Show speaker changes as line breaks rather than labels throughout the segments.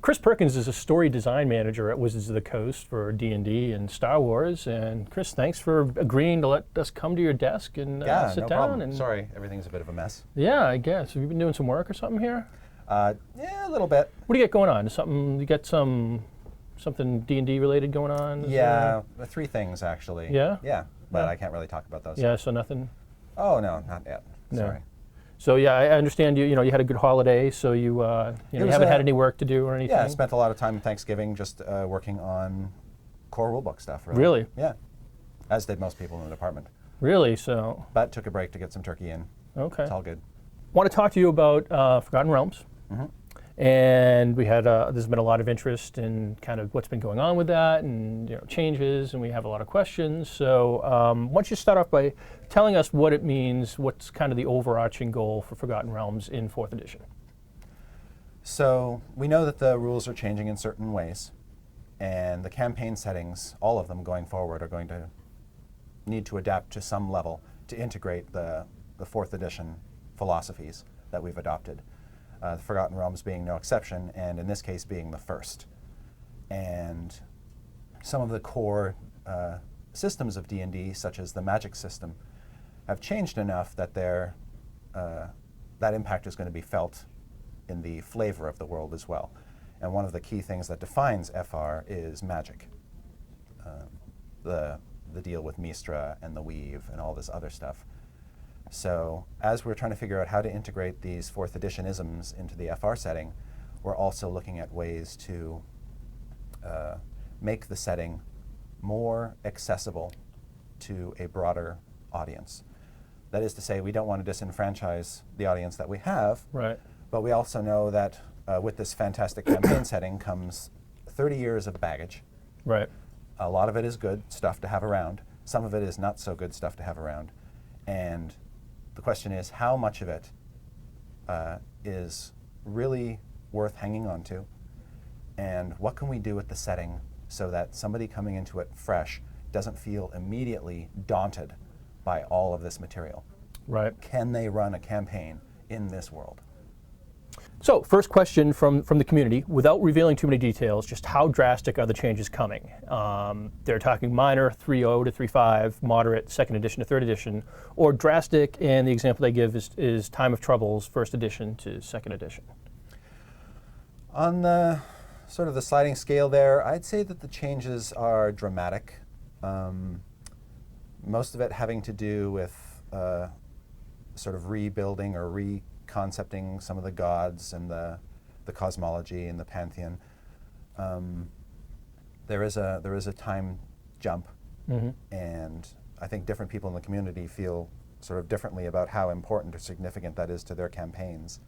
Chris Perkins is a story design manager at Wizards of the Coast for D&D and Star Wars. And Chris, thanks for agreeing to let us come to your desk and sit
no
down.
Problem.
And
sorry, everything's a bit of a mess.
Yeah, I guess. Have you been doing some work or something here?
Yeah, a little bit.
What do you get going on? You got something D&D related going on?
Yeah, three things actually.
Yeah?
Yeah, but
Yeah.
I can't really talk about those.
Yeah, so nothing?
Oh, no, not yet.
No.
Sorry.
So yeah, I understand you had a good holiday, so you haven't had any work to do or anything?
Yeah, I spent a lot of time Thanksgiving just working on core rulebook stuff.
Really?
Yeah, as did most people in the department.
Really? So.
But took a break to get some turkey in.
Okay.
It's all good.
Want to talk to you about Forgotten Realms.
Mm-hmm.
And we had there's been a lot of interest in kind of what's been going on with that and changes, and we have a lot of questions. So why don't you start off by telling us what it means, what's kind of the overarching goal for Forgotten Realms in 4th edition?
So we know that the rules are changing in certain ways, and the campaign settings, all of them going forward, are going to need to adapt to some level to integrate the 4th edition philosophies that we've adopted. The Forgotten Realms being no exception, and in this case being the first. And some of the core systems of D&D, such as the magic system, have changed enough that that impact is going to be felt in the flavor of the world as well. And one of the key things that defines FR is magic. The deal with Mistra and the Weave and all this other stuff. So as we're trying to figure out how to integrate these 4th edition isms into the FR setting, we're also looking at ways to make the setting more accessible to a broader audience. That is to say, we don't want to disenfranchise the audience that we have,
right.
But we also know that with this fantastic campaign setting comes 30 years of baggage.
Right.
A lot of it is good stuff to have around. Some of it is not so good stuff to have around. And the question is, how much of it is really worth hanging on to? And what can we do with the setting so that somebody coming into it fresh doesn't feel immediately daunted by all of this material?
Right.
Can they run a campaign in this world?
So, first question from the community, without revealing too many details, just how drastic are the changes coming? They're talking minor, 3.0 to 3.5, moderate, 2nd edition to 3rd edition, or drastic, and the example they give is Time of Troubles, 1st edition to 2nd edition.
On the sort of the sliding scale there, I'd say that the changes are dramatic. Most of it having to do with sort of rebuilding or reconcepting some of the gods and the cosmology and the pantheon. There is a time jump,
Mm-hmm.
and I think different people in the community feel sort of differently about how important or significant that is to their campaigns.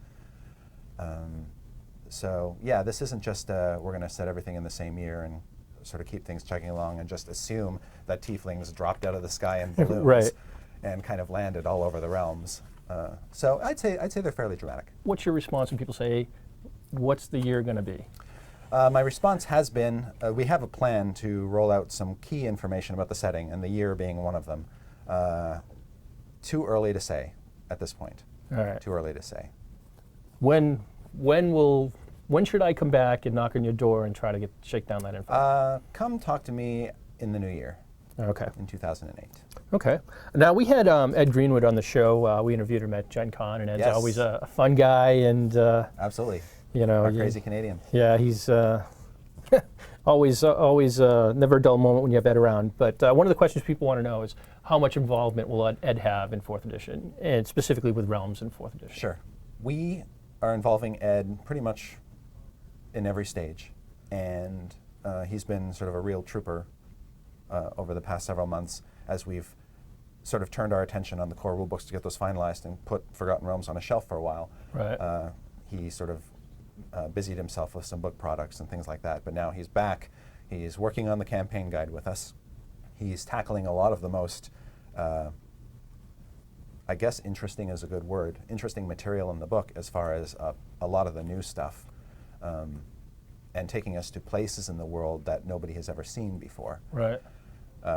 So yeah, this isn't just we're going to set everything in the same year and sort of keep things chugging along and just assume that tieflings dropped out of the sky in balloons
Right.
and kind of landed all over the realms. So I'd say they're fairly dramatic.
What's your response when people say, what's the year going to be?
My response has been, we have a plan to roll out some key information about the setting, and the year being one of them. Too early to say at this point.
All right.
Too early to say.
When should I come back and knock on your door and try to shake down that info?
Come talk to me in the new year.
Okay.
In 2008.
Okay. Now, we had Ed Greenwood on the show. We interviewed him at Gen Con, and Ed's
Yes.
always a fun guy. And
Absolutely.
Our
crazy Canadian.
Yeah, he's always never a dull moment when you have Ed around. But one of the questions people want to know is how much involvement will Ed have in 4th edition, and specifically with Realms in 4th edition?
Sure. We are involving Ed pretty much in every stage, and he's been sort of a real trooper over the past several months as we've sort of turned our attention on the core rulebooks to get those finalized and put Forgotten Realms on a shelf for a while.
Right.
He sort of busied himself with some book products and things like that, but now he's back. He's working on the campaign guide with us. He's tackling a lot of the most I guess interesting is a good word, interesting material in the book as far as a lot of the new stuff, and taking us to places in the world that nobody has ever seen before.
Right.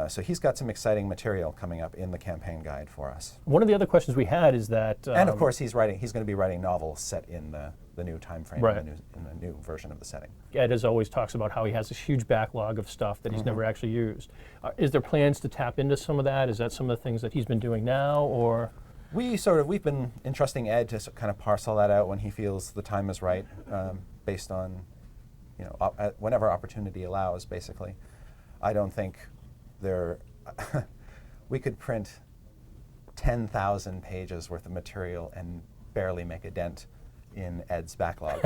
So he's got some exciting material coming up in the campaign guide for us.
One of the other questions we had is that,
and of course, he's going to be writing novels set in the new time frame,
Right.
in the new version of the setting.
Ed as always talks about how he has this huge backlog of stuff that he's never actually used. Is there plans to tap into some of that? Is that some of the things that he's been doing now, or?
We've been entrusting Ed to kind of parcel that out when he feels the time is right, based on, whenever opportunity allows, basically. I don't think we could print 10,000 pages worth of material and barely make a dent in Ed's backlog.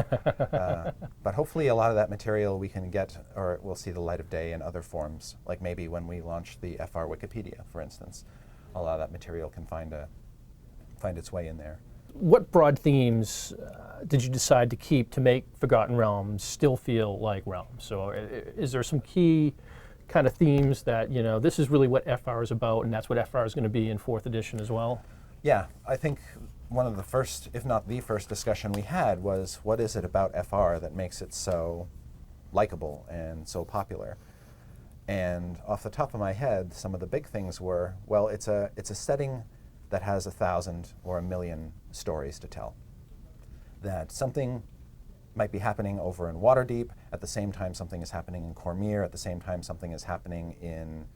But hopefully a lot of that material we can get, or will see the light of day in other forms, like maybe when we launch the FR Wikipedia, for instance. A lot of that material can find its way in there.
What broad themes did you decide to keep to make Forgotten Realms still feel like Realms? So is there some key kind of themes that, this is really what FR is about, and that's what FR is going to be in 4th edition as well?
Yeah, I think one of the first, if not the first discussion we had was, what is it about FR that makes it so likable and so popular? And off the top of my head, some of the big things were, well, it's a setting that has 1,000 or 1,000,000 stories to tell. That something might be happening over in Waterdeep, at the same time something is happening in Cormyr, at the same time something is happening in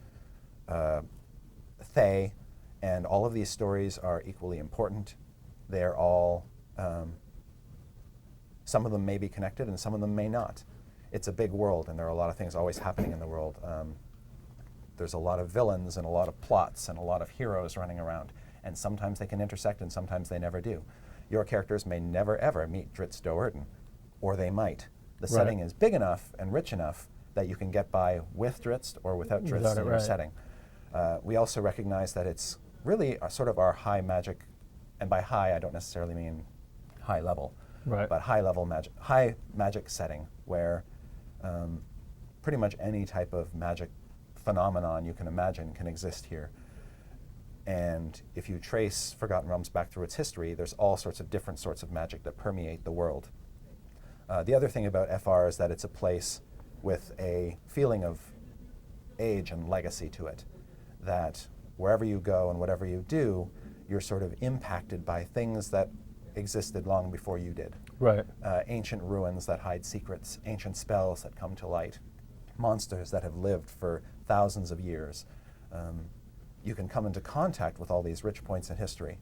Thay, and all of these stories are equally important. They're all, some of them may be connected and some of them may not. It's a big world, and there are a lot of things always happening in the world. There's a lot of villains and a lot of plots and a lot of heroes running around, and sometimes they can intersect and sometimes they never do. Your characters may never ever meet Drizzt Do'Urden, or they might. The setting is big enough and rich enough that you can get by with Drizzt or without Drizzt in your setting. We also recognize that it's really sort of our high magic, and by high I don't necessarily mean high level, but high magic setting where pretty much any type of magic phenomenon you can imagine can exist here. And if you trace Forgotten Realms back through its history, there's all sorts of different sorts of magic that permeate the world. The other thing about FR is that it's a place with a feeling of age and legacy to it, that wherever you go and whatever you do, you're sort of impacted by things that existed long before you did.
Right.
Ancient ruins that hide secrets, ancient spells that come to light, monsters that have lived for thousands of years. You can come into contact with all these rich points in history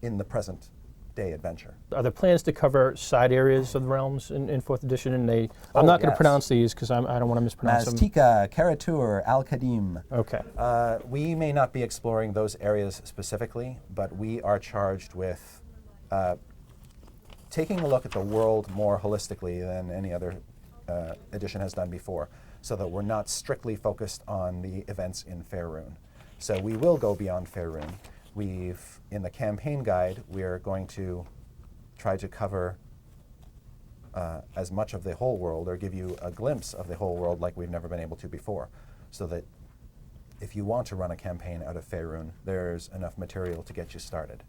in the present day adventure.
Are there plans to cover side areas of the realms in 4th edition? And I'm not going to pronounce these because I don't want to mispronounce them.
Maztica, Karatur, Al-Qadim.
Okay.
We may not be exploring those areas specifically, but we are charged with taking a look at the world more holistically than any other edition has done before, so that we're not strictly focused on the events in Faerun. So we will go beyond Faerun. In the campaign guide, we're going to try to cover as much of the whole world, or give you a glimpse of the whole world like we've never been able to before, so that if you want to run a campaign out of Faerun, there's enough material to get you started.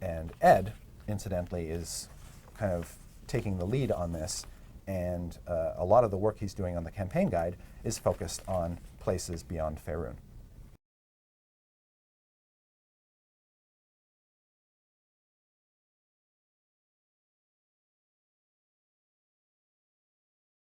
And Ed, incidentally, is kind of taking the lead on this, and a lot of the work he's doing on the campaign guide is focused on places beyond Faerun.